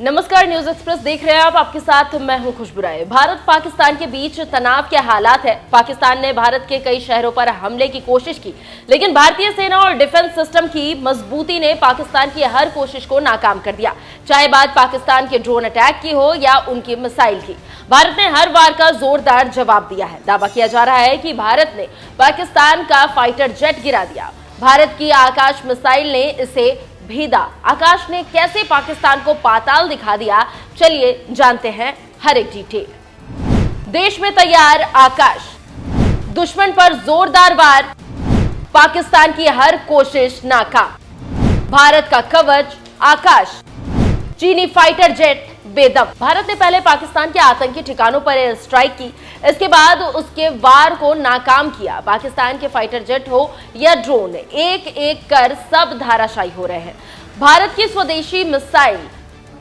नमस्कार, news express देख रहे हैं आप। आपके साथ मैं हूं खुशबू राय। भारत पाकिस्तान के बीच तनाव के हालात है। पाकिस्तान ने भारत के कई शहरों पर हमले की कोशिश की, लेकिन भारतीय सेना और डिफेंस सिस्टम की मजबूती ने पाकिस्तान की हर कोशिश को नाकाम कर दिया। चाहे बात पाकिस्तान के ड्रोन अटैक की हो या उनकी मिसाइल की, भारत ने हर बार का जोरदार जवाब दिया है। दावा किया जा रहा है कि भारत ने पाकिस्तान का फाइटर जेट गिरा दिया। भारत की आकाश मिसाइल ने इसे भेदा। आकाश ने कैसे पाकिस्तान को पाताल दिखा दिया, चलिए जानते हैं हर एक डिटेल। देश में तैयार आकाश, दुश्मन पर जोरदार वार, पाकिस्तान की हर कोशिश नाकाम। भारत का कवच आकाश, चीनी फाइटर जेट बेदम। भारत ने पहले पाकिस्तान के आतंकी ठिकानों पर एयर स्ट्राइक की, इसके बाद उसके वार को नाकाम किया। पाकिस्तान के फाइटर जेट हो या ड्रोन, एक एक कर सब धाराशायी हो रहे हैं। भारत की स्वदेशी मिसाइल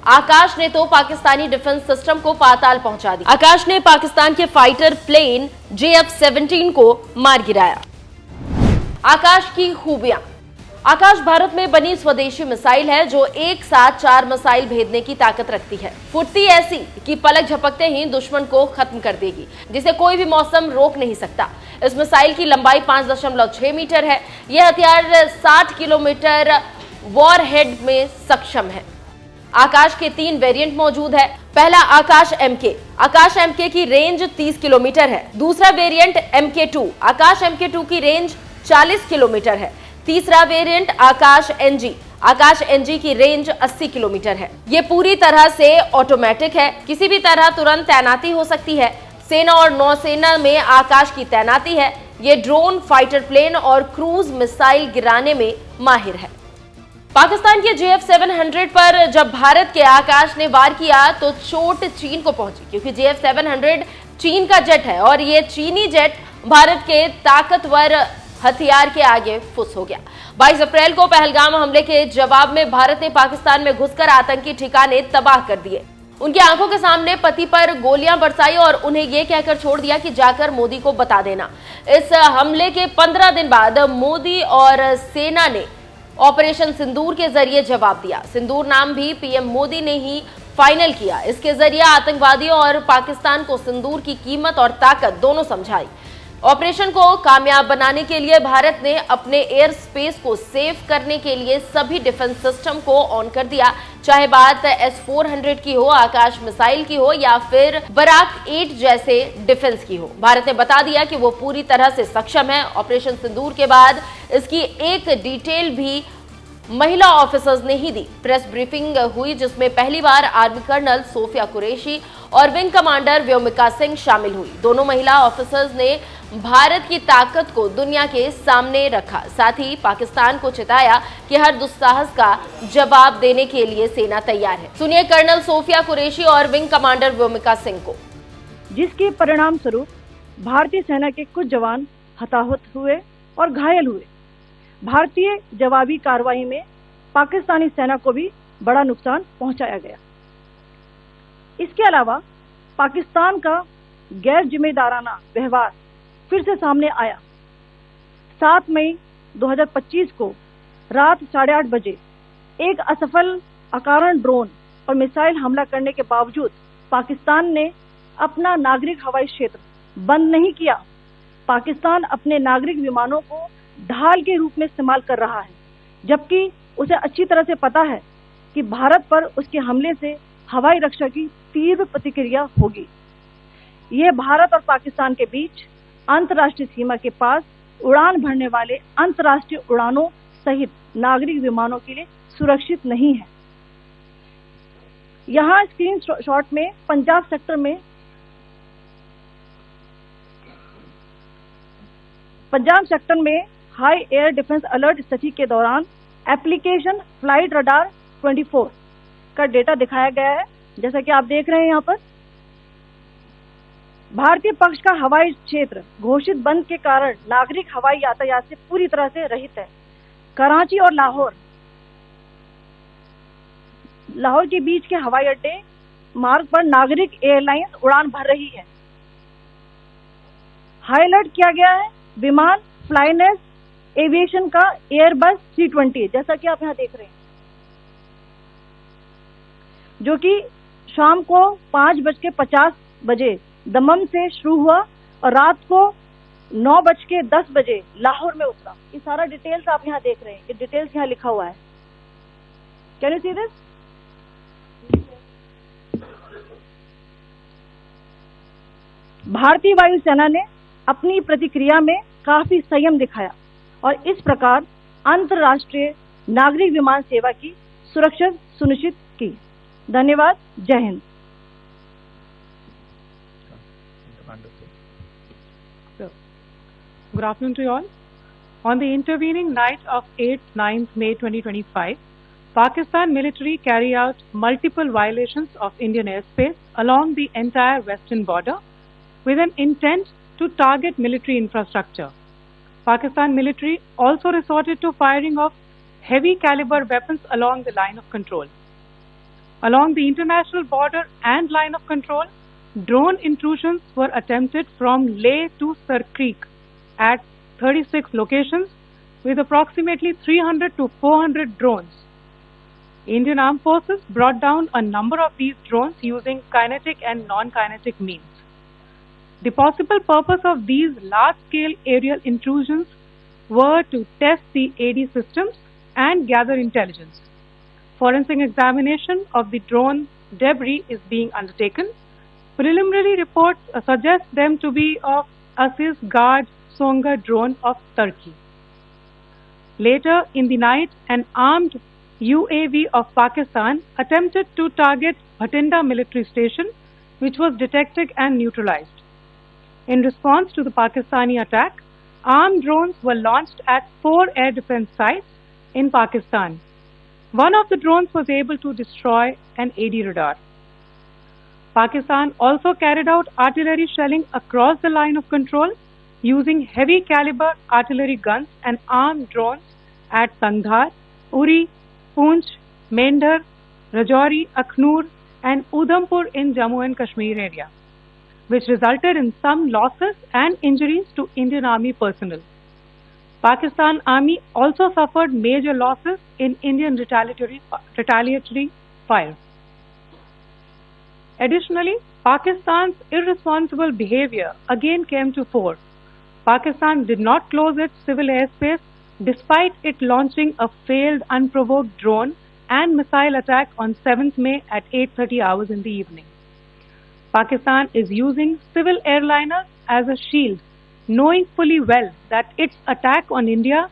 आकाश ने तो पाकिस्तानी डिफेंस सिस्टम को पाताल पहुंचा दिया। आकाश ने पाकिस्तान के फाइटर प्लेन JF-17 को मार गिराया। आकाश की खूबियां। आकाश भारत में बनी स्वदेशी मिसाइल है जो एक साथ 4 मिसाइल भेजने की ताकत रखती है। फुर्ती ऐसी कि पलक झपकते ही दुश्मन को खत्म कर देगी, जिसे कोई भी मौसम रोक नहीं सकता। इस मिसाइल की लंबाई 5.6 मीटर है। यह हथियार 60 किलोमीटर वॉरहेड में सक्षम है। आकाश के 3 वेरिएंट मौजूद है। पहला आकाश MK। आकाश MK की रेंज 30 किलोमीटर है। दूसरा वेरिएंट MK2। आकाश MK2 की रेंज 40 किलोमीटर है। तीसरा वेरिएंट आकाश NG। आकाश NG की रेंज 80 किलोमीटर है। ये पूरी तरह से ऑटोमेटिक है, किसी भी तरह तुरंत तैनाती हो सकती है। सेना और नौसेना में आकाश की तैनाती है। ये ड्रोन, फाइटर प्लेन और क्रूज मिसाइल गिराने में माहिर है। पाकिस्तान के JF-700 पर जब भारत के आकाश ने वार किया तो चोट चीन को पहुंची, क्योंकि JF-700 चीन का जेट है और ये चीनी जेट भारत के ताकतवर हथियार के आगे फुस हो गया। 22 अप्रैल को पहलगाम हमले के जवाब में भारत ने पाकिस्तान में घुसकर आतंकी ठिकाने तबाह कर दिए। उनकी आंखों के सामने पति पर गोलियां बरसाई और उन्हें यह कहकर छोड़ दिया कि जाकर मोदी को बता देना। इस हमले के 15 दिन बाद मोदी और सेना ने ऑपरेशन सिंदूर के जरिए जवाब दिया। सिंदूर नाम भी PM मोदी ने ही फाइनल किया। इसके जरिए आतंकवादियों और पाकिस्तान को सिंदूर की कीमत और ताकत दोनों समझाई। ऑपरेशन को कामयाब बनाने के लिए भारत ने अपने एयर स्पेस को सेव करने के लिए सभी डिफेंस सिस्टम को ऑन कर दिया, चाहे बात S-400 की हो, आकाश मिसाइल की हो या फिर बराक 8 जैसे डिफेंस की हो। भारत ने बता दिया कि वो पूरी तरह से सक्षम है। ऑपरेशन सिंदूर के बाद इसकी एक डिटेल भी महिला ऑफिसर्स ने ही दी। प्रेस ब्रीफिंग हुई जिसमें पहली बार आर्मी कर्नल सोफिया कुरैशी और विंग कमांडर व्योमिका सिंह शामिल हुई। दोनों महिला ऑफिसर्स ने भारत की ताकत को दुनिया के सामने रखा, साथ ही पाकिस्तान को चिताया कि हर दुस्साहस का जवाब देने के लिए सेना तैयार है। सुनिए कर्नल सोफिया कुरैशी और विंग कमांडर व्योमिका सिंह को। जिसके परिणाम स्वरूप भारतीय सेना के कुछ जवान हताहत हुए और घायल हुए। भारतीय जवाबी कार्रवाई में पाकिस्तानी सेना को भी बड़ा नुकसान पहुंचाया गया। इसके अलावा पाकिस्तान का गैर जिम्मेदाराना व्यवहार फिर से सामने आया। 7 मई 2025 को रात 8:30 बजे एक असफल अकारण ड्रोन और मिसाइल हमला करने के बावजूद पाकिस्तान ने अपना नागरिक हवाई क्षेत्र बंद नहीं किया। पाकिस्तान अपने नागरिक विमानों को ढाल के रूप में इस्तेमाल कर रहा है, जबकि उसे अच्छी तरह से पता है कि भारत पर उसके हमले से हवाई रक्षा की तीव्र प्रतिक्रिया होगी। यह भारत और पाकिस्तान के बीच अंतर्राष्ट्रीय सीमा के पास उड़ान भरने वाले अंतर्राष्ट्रीय उड़ानों सहित नागरिक विमानों के लिए सुरक्षित नहीं है। यहाँ स्क्रीन शॉट में पंजाब सेक्टर में हाई एयर डिफेंस अलर्ट स्थिति के दौरान एप्लीकेशन फ्लाइट रडार 24 का डेटा दिखाया गया है। जैसा कि आप देख रहे हैं यहाँ पर भारतीय पक्ष का हवाई क्षेत्र घोषित बंद के कारण नागरिक हवाई यातायात से पूरी तरह से रहित है। कराची और लाहौर के बीच के हवाई अड्डे मार्ग पर नागरिक एयरलाइंस उड़ान भर रही है। हाई अलर्ट किया गया है विमान फ्लाइनेस एविएशन का एयरबस 320, जैसा कि आप यहाँ देख रहे हैं। जो कि शाम को 5:50 दमम से शुरू हुआ और रात को 9:10 लाहौर में उतरा। ये सारा डिटेल्स आप यहाँ देख रहे हैं, ये डिटेल्स यहाँ लिखा हुआ है। Can you see this? भारतीय वायुसेना ने अपनी प्रतिक्रिया में काफी संयम दिखाया और इस प्रकार अंतर्राष्ट्रीय नागरिक विमान सेवा की सुरक्षा सुनिश्चित की। धन्यवाद। जय Hind. Good afternoon to you all. On the intervening night of 8th 9th May 2025, Pakistan military carried out multiple violations of Indian airspace along the entire western border with an intent to target military infrastructure. Pakistan military also resorted to firing of heavy caliber weapons along the line of control. Along the international border and line of control, drone intrusions were attempted from Leh to Sar Creek at 36 locations with approximately 300 to 400 drones. Indian Armed Forces brought down a number of these drones using kinetic and non-kinetic means. The possible purpose of these large-scale aerial intrusions were to test the AD systems and gather intelligence. Forensic examination of the drone debris is being undertaken. Preliminary reports suggest them to be of Aziz Guard Songa drone of Turkey. Later in the night, an armed UAV of Pakistan attempted to target Bhatinda military station, which was detected and neutralized. In response to the Pakistani attack, armed drones were launched at 4 air defense sites in Pakistan. One of the drones was able to destroy an AD radar. Pakistan also carried out artillery shelling across the line of control using heavy caliber artillery guns and armed drones at Kandhar, Uri, Poonch, Mendhar, Rajouri, Akhnur and Udhampur in Jammu and Kashmir area, which resulted in some losses and injuries to Indian Army personnel. Pakistan Army also suffered major losses in Indian retaliatory fire. Additionally, Pakistan's irresponsible behavior again came to fore. Pakistan did not close its civil airspace despite it launching a failed unprovoked drone and missile attack on 7th May at 8:30 hours in the evening. Pakistan is using civil airliners as a shield, knowing fully well that its attack on India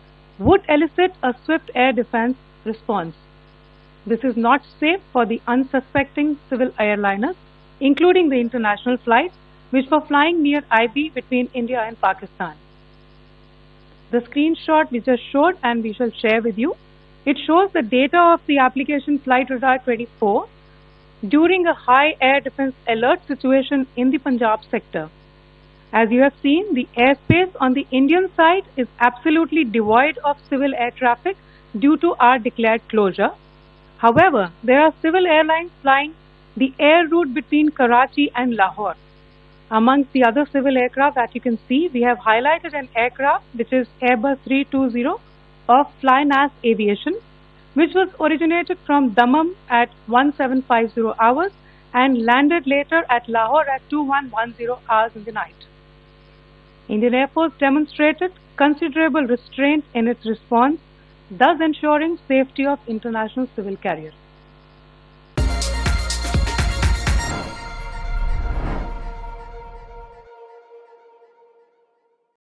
would elicit a swift air defense response. This is not safe for the unsuspecting civil airliners, including the international flights which were flying near IB between India and Pakistan. The screenshot we just showed and we shall share with you, it shows the data of the application Flight Radar 24 during a high air defense alert situation in the Punjab sector. As you have seen, the airspace on the Indian side is absolutely devoid of civil air traffic due to our declared closure. However, there are civil airlines flying the air route between Karachi and Lahore. Amongst the other civil aircraft that you can see, we have highlighted an aircraft which is Airbus 320 of Flynas Aviation, which was originated from Dammam at 1750 hours and landed later at Lahore at 2110 hours in the night. Indian Air Force demonstrated considerable restraint in its response, thus ensuring safety of international civil carriers.